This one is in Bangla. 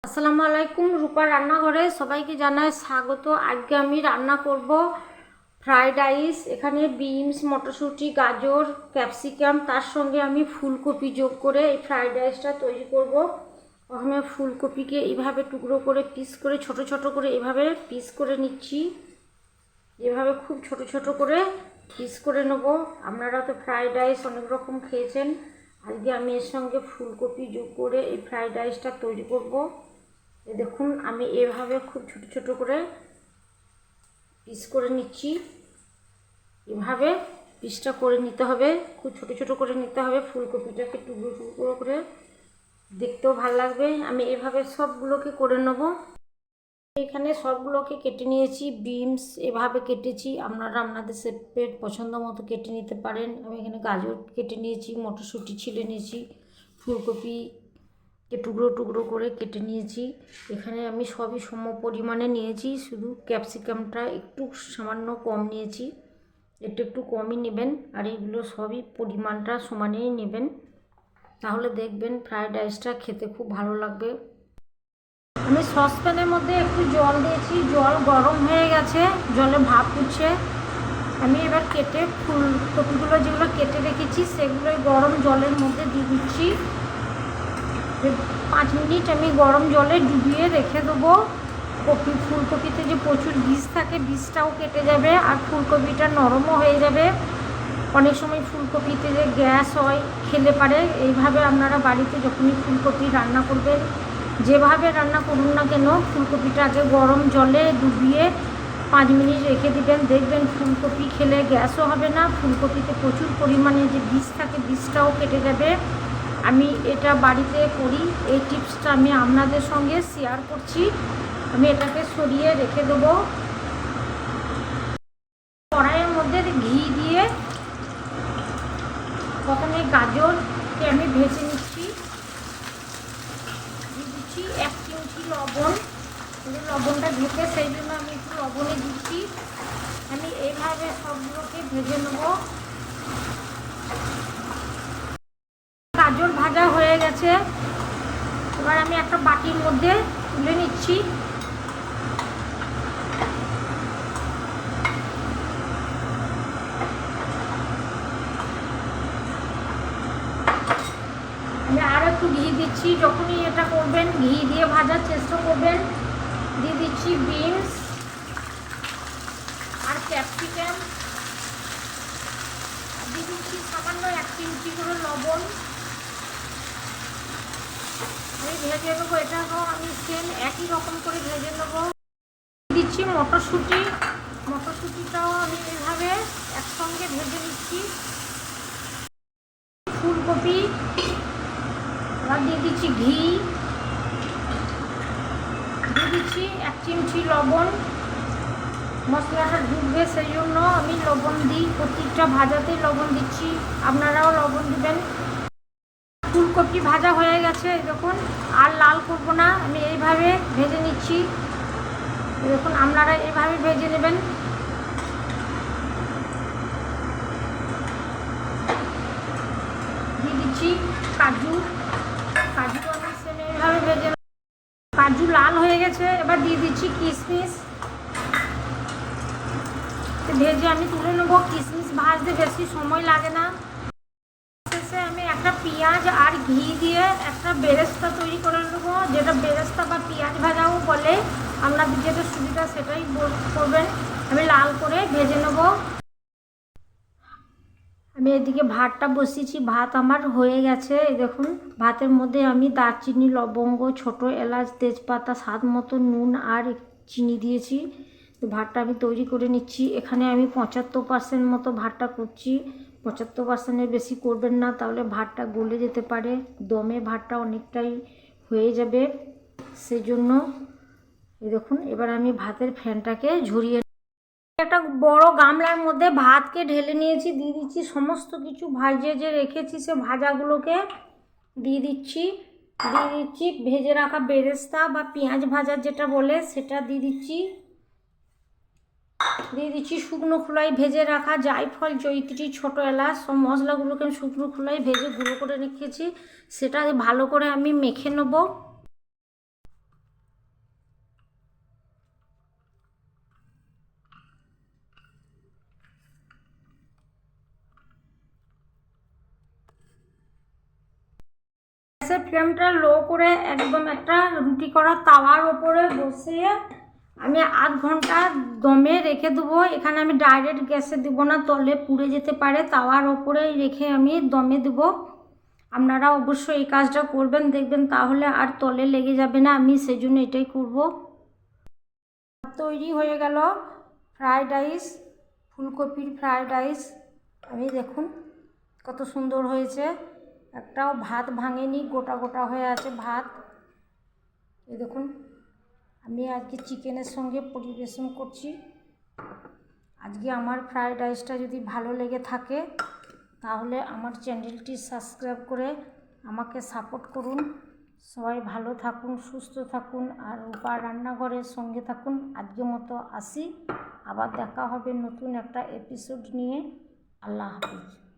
আসসালামু আলাইকুম। রূপার রান্নাঘরে সবাইকে জানাই স্বাগত। আজকে আমি রান্না করব ফ্রাইড রাইস। এখানে বিনস, মটরশুঁটি, গাজর, ক্যাপসিকাম, তার সঙ্গে আমি ফুলকপি যোগ করে এই ফ্রাইড রাইসটা তৈরি করব। প্রথমে ফুলকপিকে এইভাবে টুকরো করে পিস করে ছোট ছোট করে এভাবে পিস করে নিচ্ছি। এভাবে খুব ছোট ছোট করে পিস করে নেব। আপনারা তো ফ্রাইড রাইস অনেক রকম খেয়েছেন, আজকে আমি এর সঙ্গে ফুলকপি যোগ করে এই ফ্রাইড রাইসটা তৈরি করব। দেখুন আমি এভাবে খুব ছোট ছোট করে পিস করে নিচ্ছি। এভাবে পিসটা করে নিতে হবে, খুব ছোট ছোট করে নিতে হবে। ফুলকপিটাকে টুকরো টুকরো করে, দেখতেও ভালো লাগবে। আমি এভাবে সবগুলোকে করে নেব। এখানে সবগুলোকে কেটে নিয়েছি। বিনস এভাবে কেটেছি, আপনারা আপনাদের শেপের পছন্দ মতো কেটে নিতে পারেন। আমি এখানে গাজর কেটে নিয়েছি, মটরশুঁটি ছিলে নিয়েছি, ফুলকপি টুকরো টুকরো করে কেটে নিয়েছি। এখানে আমি সবই সম পরিমাণে নিয়েছি, শুধু ক্যাপসিকামটা একটু সামান্য কম নিয়েছি। একটু একটু কমই নেবেন, আর এইগুলো সবই পরিমাণটা সমানেই নেবেন, তাহলে দেখবেন ফ্রায়েড রাইসটা খেতে খুব ভালো লাগবে। আমি সসপ্যানের মধ্যে একটু জল দিয়েছি, জল গরম হয়ে গেছে, জলে ভাপ উঠছে। আমি এবার কেটে ফুলকপিগুলো যেগুলো কেটে রেখেছি সেগুলোই গরম জলের মধ্যে দিয়ে দিচ্ছি। 5 মিনিট আমি গরম জলে ডুবিয়ে রেখে দেবো। ফুলকপিতে যে প্রচুর বীজ থাকে, বীজটাও কেটে যাবে আর ফুলকপিটা নরমও হয়ে যাবে। অনেক সময় ফুলকপিতে যে গ্যাস হয় খেলে পারে। এইভাবে আপনারা বাড়িতে যখনই ফুলকপি রান্না করবেন, যেভাবে রান্না করুন না কেন, ফুলকপিটা আগে গরম জলে ডুবিয়ে 5 মিনিট রেখে দিবেন। দেখবেন ফুলকপি খেলে গ্যাসও হবে না, ফুলকপিতে প্রচুর পরিমাণে যে বীজ থাকে বীজটাও কেটে যাবে। আমি এটা বাড়িতে করি, এই টিপসটা আমি আপনাদের সঙ্গে শেয়ার করছি। আমি এটাকে সরিয়ে রেখে দেবো। কড়াইয়ের মধ্যে ঘি দিয়ে প্রথমে গাজরকে আমি ভেজে নিচ্ছি। দিয়ে দিচ্ছি 1 চিমটি লবণ। লবণটা ঢুকে সেই জন্য আমি একটু লবণে দিচ্ছি। আমি এইভাবে সবগুলোকে ভেজে নেব। গাজর ভাজা হয়ে গেছে, এবার আমি একটা বাটির মধ্যে তুলে নিচ্ছি। আমি আর একটু ঘি দিচ্ছি। যখনই এটা করবেন ঘি দিয়ে ভাজার চেষ্টা করবেন। দিয়ে দিচ্ছি বিনস আর ক্যাপসিকাম, দিয়ে দিচ্ছি সামান্য 1 চিমটি করে লবণ। আমি ভেজে নেবো, এটাও আমি সেম একই রকম করে ভেজে নেবো। দিচ্ছি মটরশুঁটি, মটরশুঁটিটাও আমি এইভাবে একসঙ্গে ভেজে নিচ্ছি। ফুলকপি, আর দিয়ে দিচ্ছি ঘি, দিয়ে দিচ্ছি 1 চিমটি লবণ। মশলাটা ঢুকবে সেই জন্য আমি লবণ দিই, প্রত্যেকটা ভাজাতেই লবণ দিচ্ছি, আপনারাও লবণ দিবেন। ফুলকপি ভাজা হয়ে গেছে, দেখুন আর লাল করবো না, আমি এইভাবে ভেজে নিচ্ছি। দেখুন আপনারা এইভাবে ভেজে নেবেন। দিয়ে দিচ্ছি কাজু, কাজু আমি সেম এইভাবে ভেজে, কাজু লাল হয়ে গেছে। এবার দিয়ে দিচ্ছি কিশমিশ, ভেজে আমি তুলে নেবো। কিশমিশ ভাজতে বেশি সময় লাগে না। শেষে আমি একটা পেঁয়াজ আর ঘি দিয়ে একটা বেরেস্তা তৈরি করে নেবো, যেটা বেরেস্তা বা পেঁয়াজ ভাজাও বলে, আপনাদের যেটা সুবিধা সেটাই করবেন। আমি লাল করে ভেজে নেবো। আমি এদিকে ভাতটা বসিয়েছি, ভাত আমার হয়ে গেছে। এই দেখুন ভাতের মধ্যে আমি দারচিনি, লবঙ্গ, ছোটো এলাচ, তেজপাতা, স্বাদ মতো নুন আর চিনি দিয়েছি। তো ভাতটা আমি তৈরি করে নিচ্ছি। এখানে আমি 75% মতো ভাতটা করছি। 75%-এর বেশি করবেন না, তাহলে ভাতটা গলে যেতে পারে, দমে ভাতটা অনেকটাই হয়ে যাবে। সেই জন্য এই দেখুন এবার আমি ভাতের ফ্যানটাকে ঝরিয়ে, একটা বড় গামলার মধ্যে ভাতকে ঢেলে নিয়েছি। দিয়ে দিচ্ছি সমস্ত কিছু ভাজে যে রেখেছি সে ভাজাগুলোকে দিয়ে দিচ্ছি। ভেজে রাখা বেরেস্তা বা পেঁয়াজ ভাজা যেটা বলে সেটা দিয়ে দিচ্ছি। শুকনো খোলায় ভেজে রাখা জায়ফল, জয়িত্রী, ছোটো এলাচ, সব মশলাগুলোকে শুকনো খোলায় ভেজে গুঁড়ো করে রেখেছি, সেটা ভালো করে আমি মেখে নেব। গ্যাসের ফ্লেমটা লো করে একদম একটা রুটি করা তাওয়ার ওপরে বসিয়ে আমি আধ ঘন্টা দমে রেখে দেবো। এখানে আমি ডাইরেক্ট গ্যাসে দেবো না, তলে পুড়ে যেতে পারে, তাওয়ার ওপরেই রেখে আমি দমে দেবো। আপনারা অবশ্যই এই কাজটা করবেন, দেখবেন তাহলে আর তলে লেগে যাবে না। আমি সেই জন্য এটাই করব। তৈরি হয়ে গেল ফ্রাইড রাইস, ফুলকপির ফ্রাইড রাইস। আমি দেখুন কত সুন্দর হয়েছে, একটাও ভাত ভাঙেনি, গোটা গোটা হয়ে আছে ভাত। এই দেখুন, আমি আজকে চিকেনের সঙ্গে পরিবেশন করছি। আজকে আমার ফ্রাইড রাইসটা যদি ভালো লেগে থাকে তাহলে আমার চ্যানেলটি সাবস্ক্রাইব করে আমাকে সাপোর্ট করুন। সবাই ভালো থাকুন, সুস্থ থাকুন, আর রূপা রান্নাঘরের সঙ্গে থাকুন। আজকের মতো আসি, আবার দেখা হবে নতুন একটা এপিসোড নিয়ে। আল্লাহ হাফিজ।